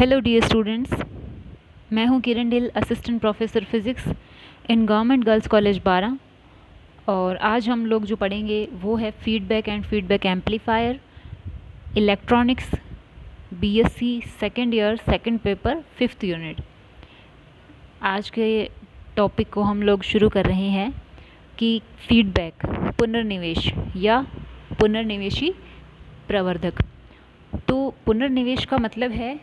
Hello dear students, मैं हूं Kiran Dhill, assistant professor physics in government girls college 12। और आज हम लोग जो पढ़ेंगे वो है feedback and feedback amplifier, electronics, BSc second year second paper 5th unit. आज के टॉपिक को हम लोग शुरू कर रहे हैं कि फीडबैक, पुनर्निवेश या पुनर्निवेशी प्रवर्धक। तो पुनर्निवेश का मतलब है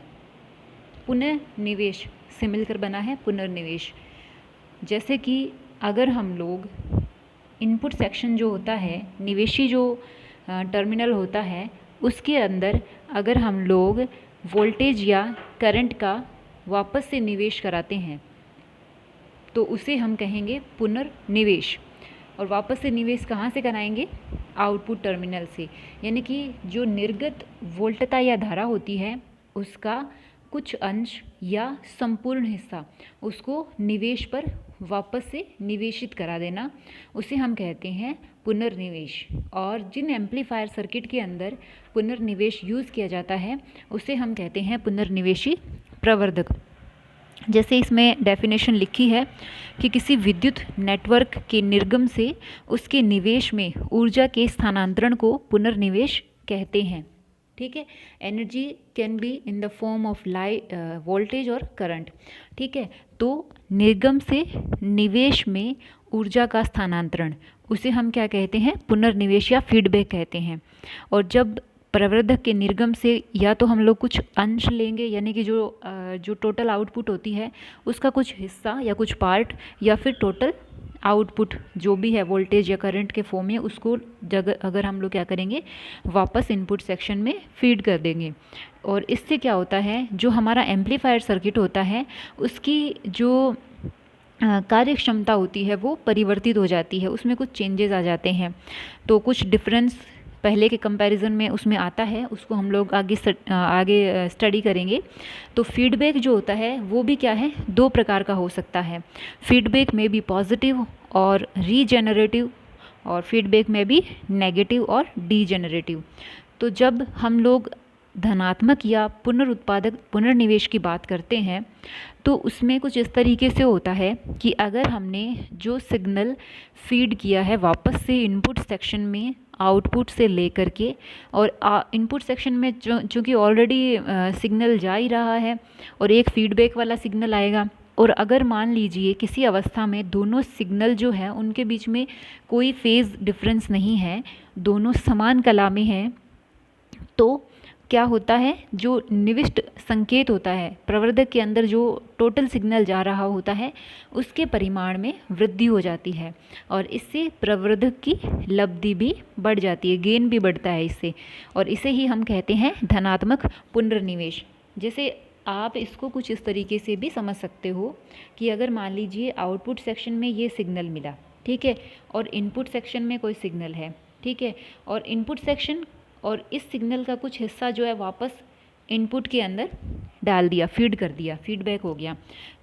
पुनः निवेश से मिलकर बना है पुनर्निवेश। जैसे कि अगर हम लोग इनपुट सेक्शन जो होता है, निवेशी जो टर्मिनल होता है, उसके अंदर अगर हम लोग वोल्टेज या करंट का वापस से निवेश कराते हैं तो उसे हम कहेंगे पुनर्निवेश। और वापस से निवेश कहाँ से कराएंगे? आउटपुट टर्मिनल से। यानी कि जो निर्गत वोल्टता या धारा होती है उसका कुछ अंश या संपूर्ण हिस्सा उसको निवेश पर वापस से निवेशित करा देना, उसे हम कहते हैं पुनर्निवेश। और जिन एम्पलीफायर सर्किट के अंदर पुनर्निवेश यूज़ किया जाता है उसे हम कहते हैं पुनर्निवेशी प्रवर्धक। जैसे इसमें डेफिनेशन लिखी है कि किसी विद्युत नेटवर्क के निर्गम से उसके निवेश में ऊर्जा के स्थानांतरण को पुनर्निवेश कहते हैं। ठीक है, energy can be in the form of voltage और करंट। ठीक है, तो निर्गम से निवेश में ऊर्जा का स्थानांतरण, उसे हम क्या कहते हैं? पुनर्निवेश या फीडबैक कहते हैं। और जब प्रवर्धक के निर्गम से या तो हम लोग कुछ अंश लेंगे, यानी कि जो टोटल आउटपुट होती है उसका कुछ हिस्सा या कुछ पार्ट, या फिर टोटल आउटपुट जो भी है वोल्टेज या करंट के फॉर्म में, उसको अगर हम लोग क्या करेंगे, वापस इनपुट सेक्शन में फीड कर देंगे। और इससे क्या होता है, जो हमारा एम्पलीफायर सर्किट होता है उसकी जो कार्य क्षमता होती है वो परिवर्तित हो जाती है, उसमें कुछ चेंजेस आ जाते हैं। तो कुछ डिफरेंस पहले के कंपैरिजन में उसमें आता है, उसको हम लोग आगे स्टडी करेंगे। तो फीडबैक जो होता है वो भी क्या है, दो प्रकार का हो सकता है। फीडबैक में भी पॉजिटिव और रीजेनरेटिव, और फीडबैक में भी नेगेटिव और डीजेनरेटिव। तो जब हम लोग धनात्मक या पुनरुत्पादक पुनर्निवेश की बात करते हैं तो उसमें कुछ इस तरीके से होता है कि अगर हमने जो सिग्नल फीड किया है वापस से इनपुट सेक्शन में आउटपुट से लेकर के, और इनपुट सेक्शन में चूँकि ऑलरेडी सिग्नल जा ही रहा है और एक फीडबैक वाला सिग्नल आएगा, और अगर मान लीजिए किसी अवस्था में दोनों सिग्नल जो है उनके बीच में कोई फेज़ डिफरेंस नहीं है, दोनों समान कला में हैं, तो क्या होता है, जो निविष्ट संकेत होता है प्रवर्धक के अंदर, जो टोटल सिग्नल जा रहा होता है उसके परिमाण में वृद्धि हो जाती है, और इससे प्रवर्धक की लब्धि भी बढ़ जाती है, गेन भी बढ़ता है इससे। और इसे ही हम कहते हैं धनात्मक पुनर्निवेश। जैसे आप इसको कुछ इस तरीके से भी समझ सकते हो कि अगर मान लीजिए आउटपुट सेक्शन में ये सिग्नल मिला, ठीक है, और इनपुट सेक्शन में कोई सिग्नल है, ठीक है, और इनपुट सेक्शन और इस सिग्नल का कुछ हिस्सा जो है वापस इनपुट के अंदर डाल दिया, फीड कर दिया, फीडबैक हो गया।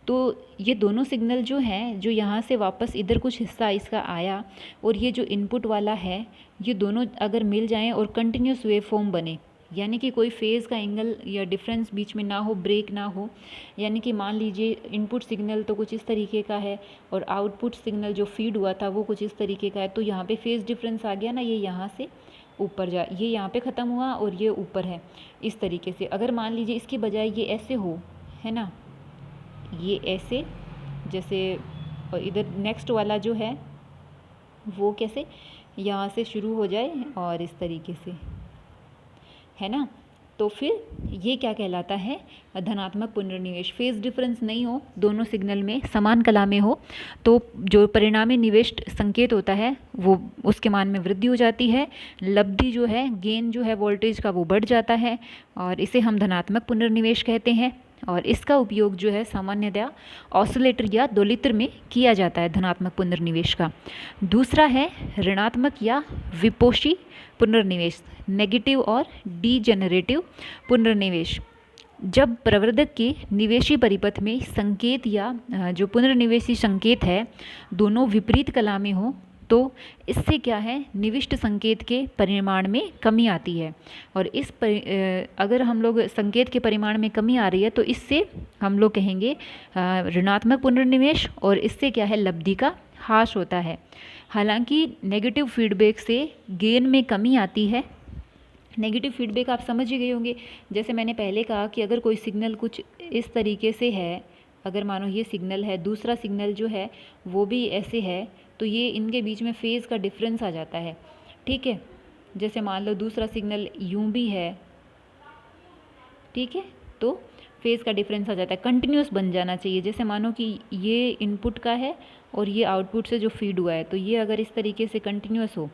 तो ये दोनों सिग्नल जो हैं, जो यहाँ से वापस इधर कुछ हिस्सा इसका आया और ये जो इनपुट वाला है, ये दोनों अगर मिल जाएं और कंटिन्यूस वेव फॉर्म बने, यानी कि कोई फेज़ का एंगल या डिफरेंस बीच में ना हो, ब्रेक ना हो, यानी कि मान लीजिए इनपुट सिग्नल तो कुछ इस तरीके का है और आउटपुट सिग्नल जो फीड हुआ था वो कुछ इस तरीके का है, तो यहाँ पे फेज़ डिफरेंस आ गया ना, ये यहाँ से ऊपर जा, ये यहाँ पे ख़त्म हुआ और ये ऊपर है, इस तरीके से। अगर मान लीजिए इसके बजाय ये ऐसे हो, है ना, ये ऐसे, जैसे, और इधर नेक्स्ट वाला जो है वो कैसे यहाँ से शुरू हो जाए और इस तरीके से, है ना, तो फिर ये क्या कहलाता है, धनात्मक पुनर्निवेश। फेज़ डिफरेंस नहीं हो, दोनों सिग्नल में समान कला में हो, तो जो परिणामी निविष्ट संकेत होता है वो उसके मान में वृद्धि हो जाती है, लब्धि जो है, गेन जो है वोल्टेज का, वो बढ़ जाता है, और इसे हम धनात्मक पुनर्निवेश कहते हैं। और इसका उपयोग जो है सामान्यतया ऑसिलेटर या दोलित्र में किया जाता है धनात्मक पुनर्निवेश का। दूसरा है ऋणात्मक या विपोषी पुनर्निवेश, नेगेटिव और डीजेनरेटिव पुनर्निवेश। जब प्रवर्धक के निवेशी परिपथ में संकेत या जो पुनर्निवेशी संकेत है दोनों विपरीत कला में हो, तो इससे क्या है, निविष्ट संकेत के परिमाण में कमी आती है। और अगर हम लोग संकेत के परिमाण में कमी आ रही है तो इससे हम लोग कहेंगे ऋणात्मक पुनर्निवेश, और इससे क्या है, लब्धि का ह्रास होता है। हालांकि नेगेटिव फीडबैक से गेन में कमी आती है। नेगेटिव फीडबैक आप समझ ही गए होंगे, जैसे मैंने पहले कहा कि अगर कोई सिग्नल कुछ इस तरीके से है, अगर मानो ये सिग्नल है, दूसरा सिग्नल जो है वो भी ऐसे है, तो ये इनके बीच में फेज़ का डिफरेंस आ जाता है। ठीक है, जैसे मान लो दूसरा सिग्नल यूं भी है, ठीक है, तो फेज़ का डिफरेंस आ जाता है, कंटिन्यूस बन जाना चाहिए। जैसे मानो कि ये इनपुट का है और ये आउटपुट से जो फीड हुआ है, तो ये अगर इस तरीके से कंटिन्यूस हो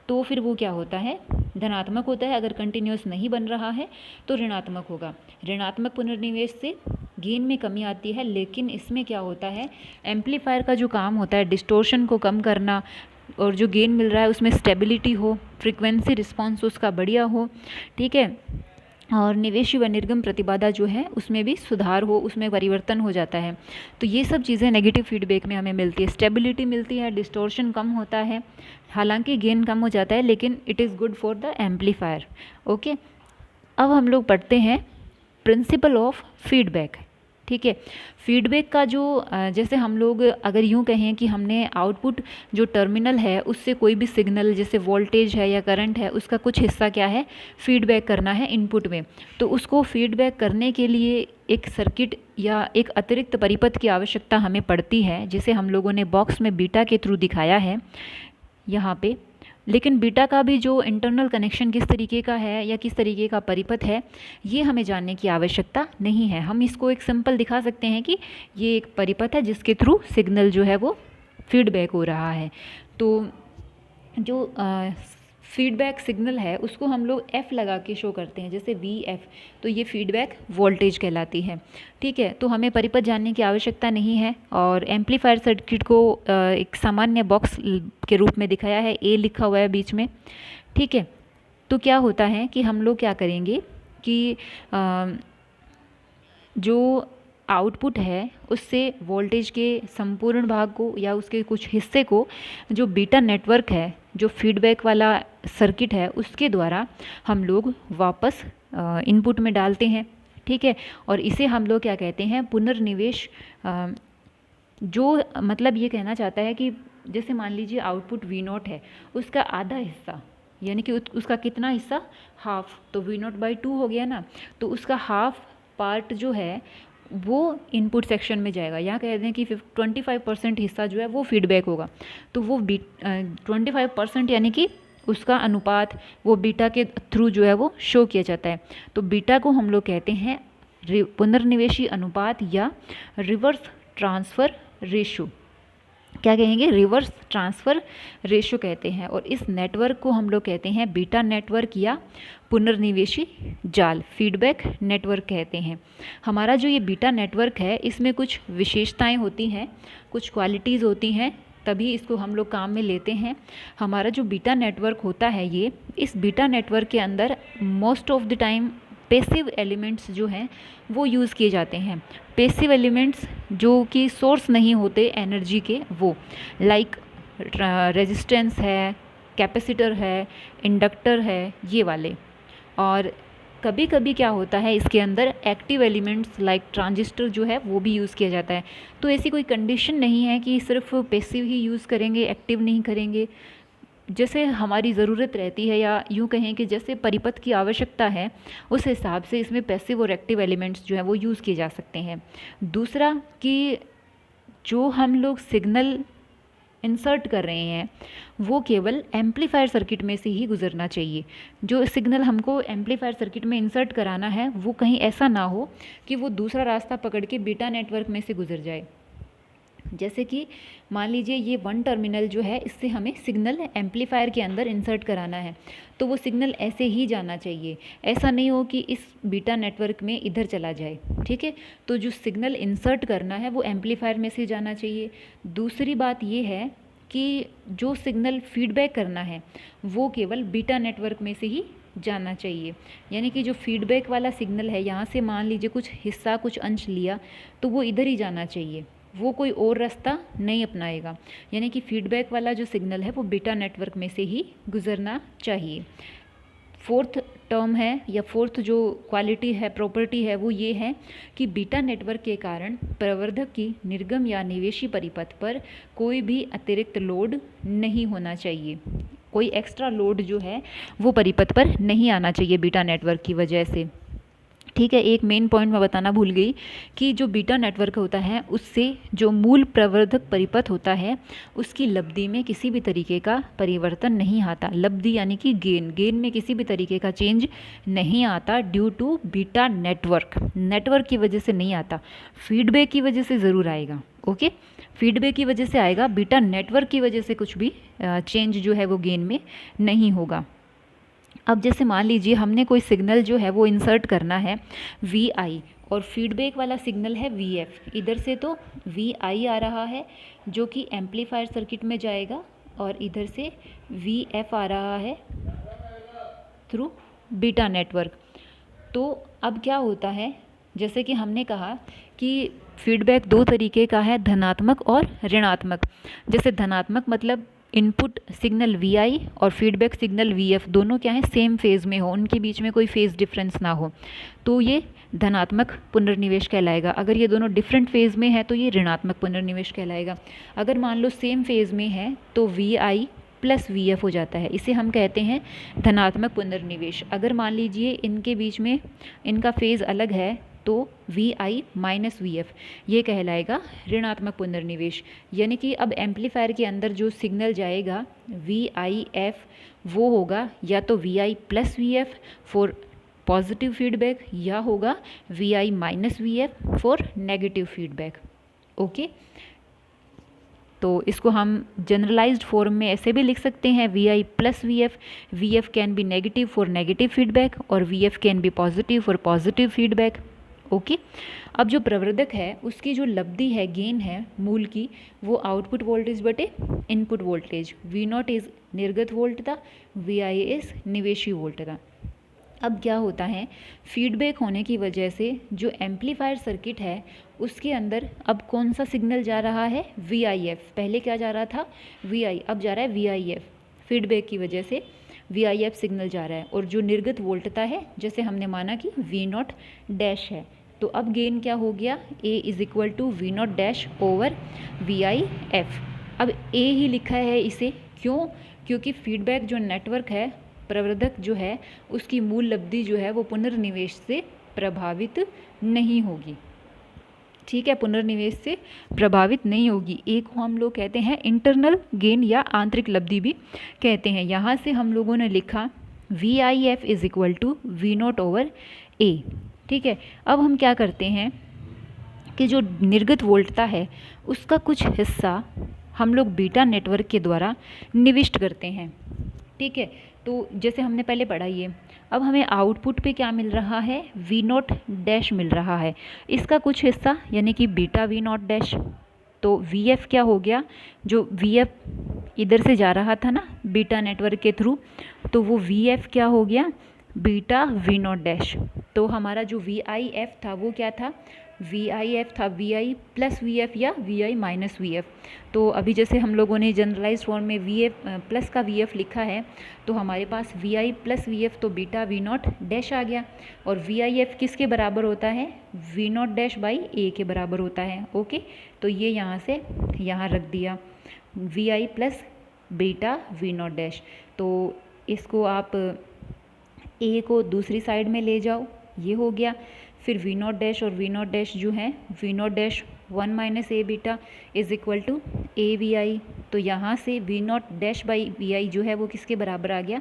तो फिर वो क्या होता है, धनात्मक होता है। अगर कंटिन्यूस नहीं बन रहा है तो ऋणात्मक होगा। ऋणात्मक पुनर्निवेश से गेन में कमी आती है, लेकिन इसमें क्या होता है, एम्पलीफायर का जो काम होता है डिस्टोर्शन को कम करना, और जो गेन मिल रहा है उसमें स्टेबिलिटी हो, फ्रीक्वेंसी रिस्पॉन्स उसका बढ़िया हो, ठीक है, और निवेशी व निर्गम प्रतिबाधा जो है उसमें भी सुधार हो, उसमें परिवर्तन हो जाता है। तो ये सब चीज़ें नेगेटिव फीडबैक में हमें मिलती है। स्टेबिलिटी मिलती है, डिस्टोर्शन कम होता है, हालांकि गेन कम हो जाता है, लेकिन it is good for the amplifier. Okay, अब हम लोग पढ़ते हैं प्रिंसिपल ऑफ फीडबैक। ठीक है, फीडबैक का जो जैसे हम लोग अगर यूँ कहें कि हमने आउटपुट जो टर्मिनल है उससे कोई भी सिग्नल जैसे वोल्टेज है या करंट है उसका कुछ हिस्सा क्या है, फीडबैक करना है इनपुट में, तो उसको फीडबैक करने के लिए एक सर्किट या एक अतिरिक्त परिपथ की आवश्यकता हमें पड़ती है, जिसे हम लोगों ने बॉक्स में बीटा के थ्रू दिखाया है यहाँ पे। लेकिन बीटा का भी जो इंटरनल कनेक्शन किस तरीके का है या किस तरीके का परिपथ है, ये हमें जानने की आवश्यकता नहीं है। हम इसको एक सिंपल दिखा सकते हैं कि ये एक परिपथ है जिसके थ्रू सिग्नल जो है वो फीडबैक हो रहा है। तो जो फीडबैक सिग्नल है उसको हम लोग F लगा के शो करते हैं, जैसे VF, तो ये फीडबैक वोल्टेज कहलाती है। ठीक है, तो हमें परिपथ जानने की आवश्यकता नहीं है। और एम्पलीफायर सर्किट को एक सामान्य बॉक्स के रूप में दिखाया है, A लिखा हुआ है बीच में। ठीक है, तो क्या होता है कि हम लोग क्या करेंगे कि जो आउटपुट है उससे वोल्टेज के संपूर्ण भाग को या उसके कुछ हिस्से को जो बीटा नेटवर्क है, जो फीडबैक वाला सर्किट है, उसके द्वारा हम लोग वापस इनपुट में डालते हैं। ठीक है, और इसे हम लोग क्या कहते हैं, पुनर्निवेश। जो मतलब ये कहना चाहता है कि जैसे मान लीजिए आउटपुट V0 है, उसका आधा हिस्सा यानी कि उसका कितना हिस्सा, हाफ, तो V0/2 हो गया ना, तो उसका हाफ पार्ट जो है वो इनपुट सेक्शन में जाएगा। यहाँ कह दें कि 25% हिस्सा जो है वो फीडबैक होगा, तो वो 25% यानी कि उसका अनुपात वो बीटा के थ्रू जो है वो शो किया जाता है। तो बीटा को हम लोग कहते हैं पुनर्निवेशी अनुपात या रिवर्स ट्रांसफ़र रेशो। क्या कहेंगे, रिवर्स ट्रांसफ़र रेशो कहते हैं। और इस नेटवर्क को हम लोग कहते हैं बीटा नेटवर्क या पुनर्निवेशी जाल, फीडबैक नेटवर्क कहते हैं। हमारा जो ये बीटा नेटवर्क है इसमें कुछ विशेषताएं होती हैं, कुछ क्वालिटीज़ होती हैं, तभी इसको हम लोग काम में लेते हैं। हमारा जो बीटा नेटवर्क होता है, ये इस बीटा नेटवर्क के अंदर most of the time passive elements जो हैं वो यूज़ किए जाते हैं। पैसिव एलिमेंट्स जो कि सोर्स नहीं होते एनर्जी के, वो लाइक रेजिस्टेंस है, कैपेसिटर है, इंडक्टर है, ये वाले। और कभी कभी क्या होता है इसके अंदर एक्टिव एलिमेंट्स लाइक ट्रांजिस्टर जो है वो भी यूज़ किया जाता है। तो ऐसी कोई कंडीशन नहीं है कि सिर्फ पैसिव ही यूज़ करेंगे, एक्टिव नहीं करेंगे। जैसे हमारी ज़रूरत रहती है या यूँ कहें कि जैसे परिपथ की आवश्यकता है, उस हिसाब से इसमें पैसिव और एक्टिव एलिमेंट्स जो है वो यूज़ किए जा सकते हैं। दूसरा कि जो हम लोग सिग्नल इंसर्ट कर रहे हैं वो केवल एम्पलीफायर सर्किट में से ही गुजरना चाहिए। जो सिग्नल हमको एम्पलीफायर सर्किट में इंसर्ट कराना है वो कहीं ऐसा ना हो कि वो दूसरा रास्ता पकड़ के बीटा नेटवर्क में से गुजर जाए। जैसे कि मान लीजिए ये 1 टर्मिनल जो है, इससे हमें सिग्नल एम्पलीफायर के अंदर इंसर्ट कराना है, तो वो सिग्नल ऐसे ही जाना चाहिए, ऐसा नहीं हो कि इस बीटा नेटवर्क में इधर चला जाए। ठीक है, तो जो सिग्नल इंसर्ट करना है वो एम्पलीफायर में से जाना चाहिए। दूसरी बात ये है कि जो सिग्नल फीडबैक करना है वो केवल बीटा नेटवर्क में से ही जाना चाहिए। यानी कि जो फीडबैक वाला सिग्नल है, यहाँ से मान लीजिए कुछ हिस्सा, कुछ अंश लिया, तो वो इधर ही जाना चाहिए। वो कोई और रास्ता नहीं अपनाएगा, यानी कि फीडबैक वाला जो सिग्नल है वो बीटा नेटवर्क में से ही गुजरना चाहिए। फोर्थ टर्म है या फोर्थ जो क्वालिटी है, प्रॉपर्टी है, वो ये है कि बीटा नेटवर्क के कारण प्रवर्धक की निर्गम या निवेशी परिपथ पर कोई भी अतिरिक्त लोड नहीं होना चाहिए। कोई एक्स्ट्रा लोड जो है वो परिपथ पर नहीं आना चाहिए बीटा नेटवर्क की वजह से। ठीक है, एक मेन पॉइंट मैं बताना भूल गई कि जो बीटा नेटवर्क होता है उससे जो मूल प्रवर्धक परिपथ होता है उसकी लब्धि में किसी भी तरीके का परिवर्तन नहीं आता। लब्धि यानी कि गेन में किसी भी तरीके का चेंज नहीं आता ड्यू टू बीटा नेटवर्क की वजह से नहीं आता, फीडबैक की वजह से ज़रूर आएगा। ओके, फीडबैक की वजह से आएगा, बीटा नेटवर्क की वजह से कुछ भी चेंज जो है वो गेन में नहीं होगा। अब जैसे मान लीजिए हमने कोई सिग्नल जो है वो इंसर्ट करना है VI और फीडबैक वाला सिग्नल है VF। इधर से तो VI आ रहा है जो कि एम्पलीफायर सर्किट में जाएगा और इधर से VF आ रहा है थ्रू बीटा नेटवर्क। तो अब क्या होता है, जैसे कि हमने कहा कि फीडबैक दो तरीके का है, धनात्मक और ऋणात्मक। जैसे धनात्मक मतलब इनपुट सिग्नल VI और फीडबैक सिग्नल VF दोनों क्या है, सेम फेज़ में हो, उनके बीच में कोई फेज़ डिफरेंस ना हो, तो ये धनात्मक पुनर्निवेश कहलाएगा। अगर ये दोनों डिफरेंट फेज़ में है तो ये ऋणात्मक पुनर्निवेश कहलाएगा। अगर मान लो सेम फेज़ में है तो VI प्लस VF हो जाता है, इसे हम कहते हैं धनात्मक पुनर्निवेश। अगर मान लीजिए इनके बीच में इनका फेज़ अलग है तो VI माइनस VF ये कहलाएगा ऋणात्मक पुनर्निवेश। यानी कि अब एम्पलीफायर के अंदर जो सिग्नल जाएगा VIF वो होगा या तो VI plus VF for positive feedback या होगा VI minus VF for negative feedback. Okay, तो इसको हम जनरलाइज्ड फॉर्म में ऐसे भी लिख सकते हैं VI plus VF। VF can be negative for negative feedback और VF can be positive for positive feedback. Okay, अब जो प्रवर्धक है उसकी जो लब्धि है, गेन है मूल की, वो आउटपुट वोल्टेज बटे इनपुट वोल्टेज। V0 इज़ निर्गत वोल्टता, VI इज़ निवेशी वोल्टता। अब क्या होता है, फीडबैक होने की वजह से जो एम्पलीफायर सर्किट है उसके अंदर अब कौन सा सिग्नल जा रहा है, VIF। पहले क्या जा रहा था, VI, अब जा रहा है VIF। फीडबैक की वजह से VIF सिग्नल जा रहा है और जो निर्गत वोल्टता है, जैसे हमने माना कि V0 डैश है, तो अब गेन क्या हो गया, A is equal to V0 dash over VIF। अब A ही लिखा है इसे, क्यों, क्योंकि फीडबैक जो नेटवर्क है, प्रवर्धक जो है, उसकी मूल लब्धि जो है वो पुनर्निवेश से प्रभावित नहीं होगी। ठीक है, पुनर्निवेश से प्रभावित नहीं होगी। एक को हम लोग कहते हैं इंटरनल गेन या आंतरिक लब्धि भी कहते हैं। यहाँ से हम लोगों ने लिखा VIF is equal to V0 over A। ठीक है, अब हम क्या करते हैं कि जो निर्गत वोल्टता है उसका कुछ हिस्सा हम लोग बीटा नेटवर्क के द्वारा निविष्ट करते हैं। ठीक है, तो जैसे हमने पहले पढ़ा ये, अब हमें आउटपुट पे क्या मिल रहा है, V0 डैश मिल रहा है, इसका कुछ हिस्सा यानी कि बीटा V0 डैश। तो VF क्या हो गया, जो VF इधर से जा रहा था ना बीटा नेटवर्क के थ्रू, तो वो VF क्या हो गया, बीटा V0 डैश। तो हमारा जो VIF था वो क्या था, VIF था VI प्लस VF या VI माइनस VF। तो अभी जैसे हम लोगों ने जनरलाइज फॉर्म में VF प्लस का VF लिखा है, तो हमारे पास VI प्लस VF तो बीटा V0 डैश आ गया, और VIF किसके बराबर होता है, V0 डैश बाई A के बराबर होता है। ओके, तो ये यहाँ से यहाँ रख दिया VI plus beta V0 dash. तो इसको आप A को दूसरी साइड में ले जाओ, ये हो गया। फिर V0 डैश और V0 डैश जो है, V0 dash 1 minus A beta is equal to A VI। तो यहाँ से V0 डैश बाई VI जो है वो किसके बराबर आ गया,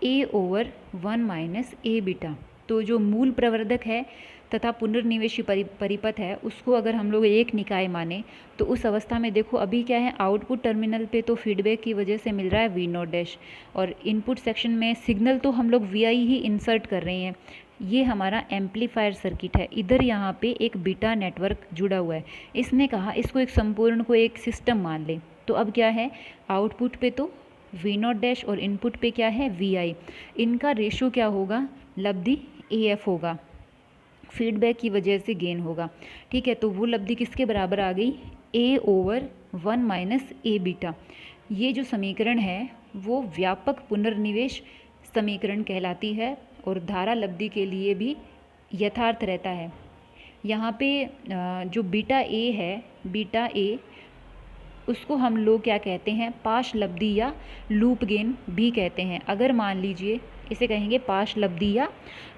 A over 1 minus A beta. तो जो मूल प्रवर्धक है तथा पुनर्निवेशी परिपथ है उसको अगर हम लोग एक निकाय माने, तो उस अवस्था में देखो अभी क्या है, आउटपुट टर्मिनल पे तो फीडबैक की वजह से मिल रहा है V0 डैश, और इनपुट सेक्शन में सिग्नल तो हम लोग VI ही इंसर्ट कर रहे हैं। ये हमारा एम्पलीफायर सर्किट है, इधर यहाँ पे एक बीटा नेटवर्क जुड़ा हुआ है। इसने कहा इसको एक संपूर्ण को एक सिस्टम मान ले, तो अब क्या है, आउटपुट पे तो V0 डैश और इनपुट पे क्या है VI, इनका रेशो क्या होगा, लब्धि AF होगा, फीडबैक की वजह से गेन होगा। ठीक है, तो वो लब्धि किसके बराबर आ गई, ए ओवर 1 माइनस ए बीटा। ये जो समीकरण है वो व्यापक पुनर्निवेश समीकरण कहलाती है और धारा लब्धि के लिए भी यथार्थ रहता है। यहाँ पे जो बीटा ए है, बीटा ए, उसको हम लोग क्या कहते हैं, पाश लब्धि या लूप गेन भी कहते हैं। अगर मान लीजिए इसे कहेंगे पाश लब्धि या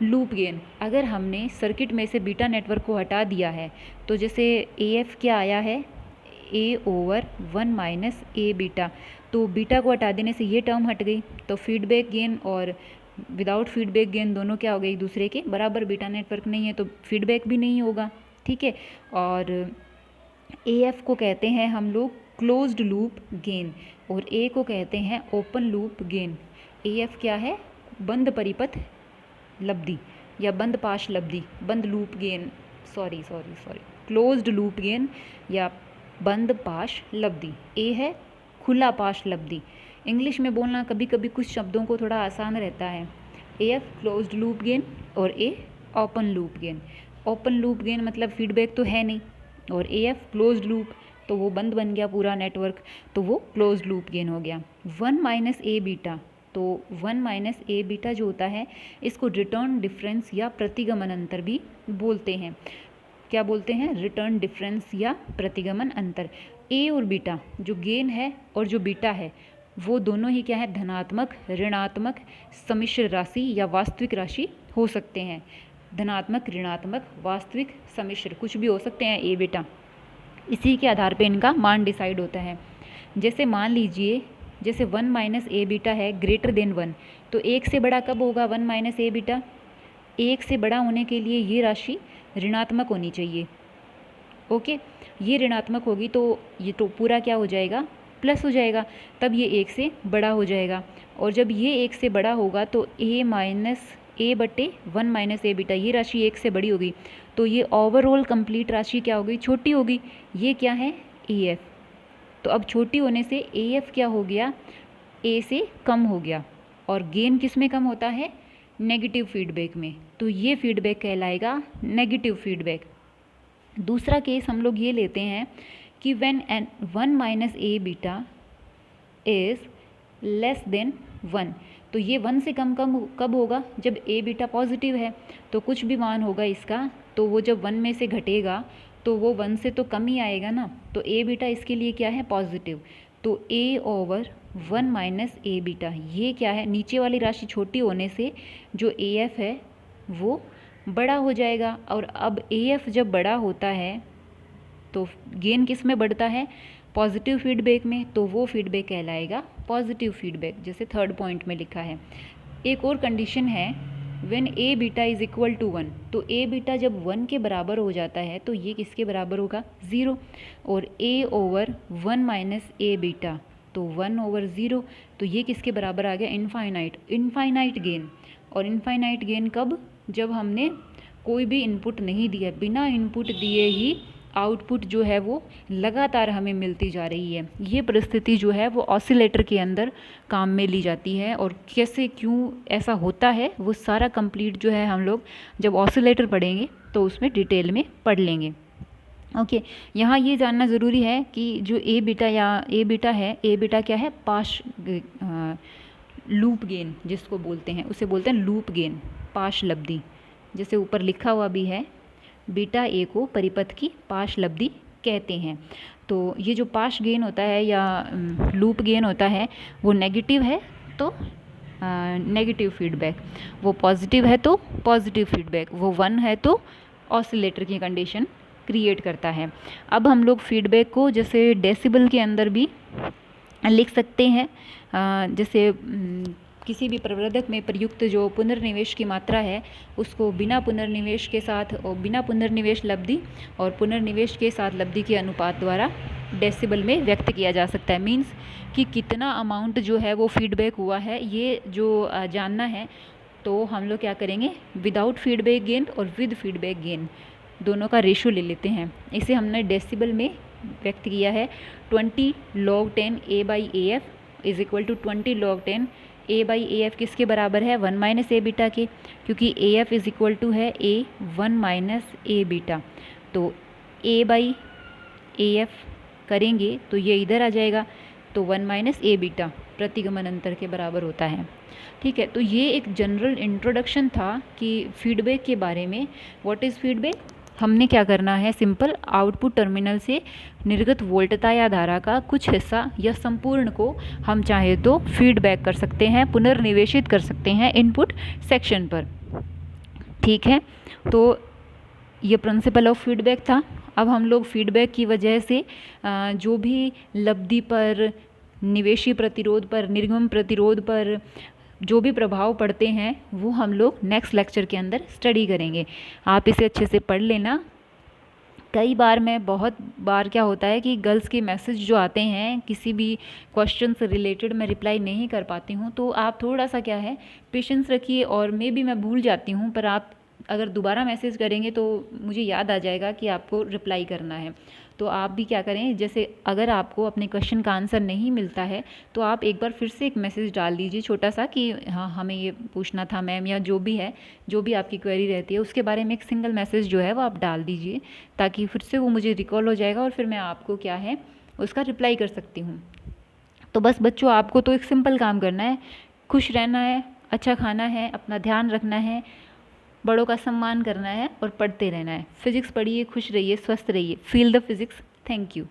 लूप गेन। अगर हमने सर्किट में से बीटा नेटवर्क को हटा दिया है तो जैसे ए एफ क्या आया है, ए ओवर 1 माइनस ए बीटा, तो बीटा को हटा देने से ये टर्म हट गई, तो फीडबैक गेन और विदाउट फीडबैक गेन दोनों क्या हो गए, एक दूसरे के बराबर। बीटा नेटवर्क नहीं है तो फीडबैक भी नहीं होगा, ठीक है। और ए एफ को कहते हैं हम लोग क्लोज्ड लूप गेन और ए को कहते हैं open loop gain. A F क्या है, बंद परिपथ लब्धि या बंद पाश लब्धि, बंद loop gain, sorry closed loop gain या बंद पाश लब्धि। ए है खुला पाश लब्धि। इंग्लिश में बोलना कभी कभी कुछ शब्दों को थोड़ा आसान रहता है। A F closed loop gain और A open loop gain. Open loop gain मतलब फीडबैक तो है नहीं, और ए एफ क्लोज्ड लूप तो वो बंद बन गया पूरा नेटवर्क, तो वो क्लोज्ड लूप गेन हो गया। 1 माइनस ए बीटा, तो 1 माइनस ए बीटा जो होता है इसको रिटर्न डिफरेंस या प्रतिगमन अंतर भी बोलते हैं। क्या बोलते हैं, रिटर्न डिफरेंस या प्रतिगमन अंतर। ए और बीटा जो गेन है और जो बीटा है वो दोनों ही क्या है, धनात्मक, ऋणात्मक, सम्मिश्र राशि या वास्तविक राशि हो सकते हैं। धनात्मक, ऋणात्मक, वास्तविक, सम्मिश्र, कुछ भी हो सकते हैं ए बीटा। इसी के आधार पे इनका मान डिसाइड होता है। जैसे मान लीजिए जैसे 1 माइनस ए बीटा है ग्रेटर देन 1, तो 1 से बड़ा कब होगा 1 माइनस ए बीटा? 1 से बड़ा होने के लिए ये राशि ऋणात्मक होनी चाहिए। ओके, ये ऋणात्मक होगी तो ये तो पूरा क्या हो जाएगा, प्लस हो जाएगा, तब ये 1 से बड़ा हो जाएगा। और जब ये 1 से बड़ा होगा तो ए माइनस ए बटे 1 माइनस ए बीटा, ये राशि 1 से बड़ी होगी, तो ये ओवरऑल कंप्लीट राशि क्या होगी, छोटी होगी। ये क्या है, ए एफ। तो अब छोटी होने से ए एफ क्या हो गया, ए से कम हो गया। और गेन किस में कम होता है, नेगेटिव फीडबैक में, तो ये फीडबैक कहलाएगा नेगेटिव फीडबैक। दूसरा केस हम लोग ये लेते हैं कि when 1 minus A beta is less than 1, तो ये 1 से कम कब होगा, जब ए बीटा पॉजिटिव है। तो कुछ भी मान होगा इसका, तो वो जब 1 में से घटेगा तो वो 1 से तो कम ही आएगा ना, तो ए बीटा इसके लिए क्या है, पॉजिटिव। तो ए ओवर 1 माइनस ए बीटा, ये क्या है, नीचे वाली राशि छोटी होने से जो ए एफ है वो बड़ा हो जाएगा। और अब ए एफ जब बड़ा होता है तो गेन किस में बढ़ता है, पॉजिटिव फीडबैक में, तो वो फीडबैक कहलाएगा पॉजिटिव फीडबैक, जैसे थर्ड पॉइंट में लिखा है। एक और कंडीशन है, when A beta is equal to 1, तो ए बीटा जब 1 के बराबर हो जाता है तो ये किसके बराबर होगा, 0। और ए ओवर 1 माइनस ए बीटा, तो 1 ओवर 0, तो ये किसके बराबर आ गया, इनफाइनाइट, इनफाइनाइट गेन। और इनफाइनाइट गेन कब, जब हमने कोई भी इनपुट नहीं दिया, बिना इनपुट दिए ही आउटपुट जो है वो लगातार हमें मिलती जा रही है। ये परिस्थिति जो है वो ऑसिलेटर के अंदर काम में ली जाती है, और कैसे क्यों ऐसा होता है वो सारा कंप्लीट जो है हम लोग जब ऑसिलेटर पढ़ेंगे तो उसमें डिटेल में पढ़ लेंगे। ओके, यहाँ ये जानना ज़रूरी है कि जो ए बीटा या ए बीटा है, ए बीटा क्या है, पाश लूप गेन जिसको बोलते हैं, उसे बोलते हैं लूप गेन, पाश लब्धि, जैसे ऊपर लिखा हुआ भी है, बीटा ए को परिपथ की पाश लब्धि कहते हैं। तो ये जो पाश गेन होता है या लूप गेन होता है वो नेगेटिव है तो नेगेटिव फीडबैक, वो पॉजिटिव है तो पॉजिटिव फीडबैक, वो 1 है तो ऑसिलेटर की कंडीशन क्रिएट करता है। अब हम लोग फीडबैक को जैसे डेसिबल के अंदर भी लिख सकते हैं। जैसे किसी भी प्रवर्धक में प्रयुक्त जो पुनर्निवेश की मात्रा है उसको बिना पुनर्निवेश के साथ, और बिना पुनर्निवेश लब्धि और पुनर्निवेश के साथ लब्धि के अनुपात द्वारा डेसिबल में व्यक्त किया जा सकता है। मींस कि कितना अमाउंट जो है वो फीडबैक हुआ है, ये जो जानना है तो हम लोग क्या करेंगे, विदाउट फीडबैक गेन और विद फीडबैक गेन दोनों का रेशो ले लेते हैं। इसे हमने डेसिबल में व्यक्त किया है, 20 log 10 A by A F is equal to 20 log 10 A by A F किसके बराबर है, 1 माइनस ए बीटा के, क्योंकि A F is equal to है ए 1 माइनस ए बीटा। तो ए बाई ए एफ करेंगे तो ये इधर आ जाएगा, तो 1 माइनस ए बीटा प्रतिगमन अंतर के बराबर होता है। ठीक है, तो ये एक जनरल इंट्रोडक्शन था कि फीडबैक के बारे में। What is feedback? हमने क्या करना है, सिंपल आउटपुट टर्मिनल से निर्गत वोल्टता या धारा का कुछ हिस्सा या संपूर्ण को हम चाहे तो फीडबैक कर सकते हैं, पुनर्निवेशित कर सकते हैं इनपुट सेक्शन पर। ठीक है, तो ये प्रिंसिपल ऑफ फीडबैक था। अब हम लोग फीडबैक की वजह से जो भी लब्धि पर, निवेशी प्रतिरोध पर, निर्गम प्रतिरोध पर जो भी प्रभाव पड़ते हैं वो हम लोग नेक्स्ट लेक्चर के अंदर स्टडी करेंगे। आप इसे अच्छे से पढ़ लेना। कई बार बहुत बार क्या होता है कि गर्ल्स के मैसेज जो आते हैं किसी भी क्वेश्चन से रिलेटेड मैं रिप्लाई नहीं कर पाती हूँ, तो आप थोड़ा सा क्या है पेशेंस रखिए, और मे बी मैं भूल जाती हूँ, पर आप अगर दोबारा मैसेज करेंगे तो मुझे याद आ जाएगा कि आपको रिप्लाई करना है। तो आप भी क्या करें, जैसे अगर आपको अपने क्वेश्चन का आंसर नहीं मिलता है तो आप एक बार फिर से एक मैसेज डाल दीजिए छोटा सा कि हाँ हमें ये पूछना था मैम, या जो भी है, जो भी आपकी क्वेरी रहती है उसके बारे में एक सिंगल मैसेज जो है वो आप डाल दीजिए, ताकि फिर से वो मुझे रिकॉल हो जाएगा और फिर मैं आपको क्या है उसका रिप्लाई कर सकती हूँ। तो बस बच्चों, आपको तो एक सिंपल काम करना है, खुश रहना है, अच्छा खाना है, अपना ध्यान रखना है, बड़ों का सम्मान करना है और पढ़ते रहना है। फिजिक्स पढ़िए, खुश रहिए, स्वस्थ रहिए। Feel the physics. Thank you.